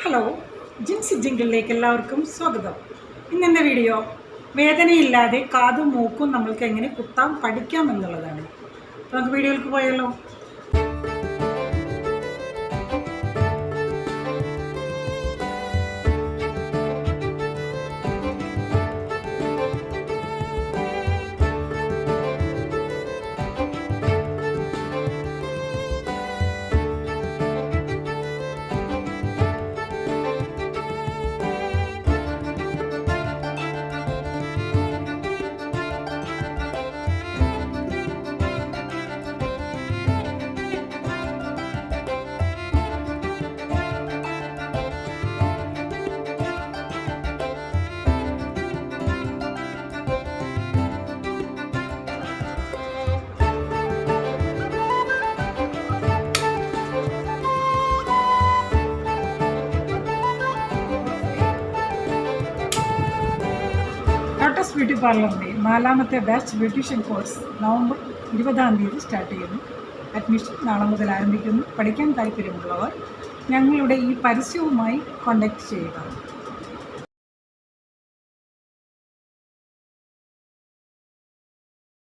Hello, Jincy ജിങ്കിളിലേക്ക് എല്ലാവർക്കും സ്വാഗതം. ഇന്നെൻ്റെ വീഡിയോ വേദനയില്ലാതെ കാതും മൂക്കും നമ്മൾക്ക് എങ്ങനെ കുത്താൻ പഠിക്കാം എന്നുള്ളതാണ്. നമുക്ക് വീഡിയോയിലേക്ക് പോയാലോ. ലോട്ടസ് ബ്യൂട്ടി പാർലറിൻ്റെ 4ാമത്തെ batch beautician course November 20 start ചെയ്യുന്നു. അഡ്മിഷൻ നാളെ മുതൽ ആരംഭിക്കുന്നു. പഠിക്കാൻ താല്പര്യമുള്ളവർ ഞങ്ങളുടെ ഈ പരസ്യവുമായി കോൺടാക്റ്റ് ചെയ്യുക.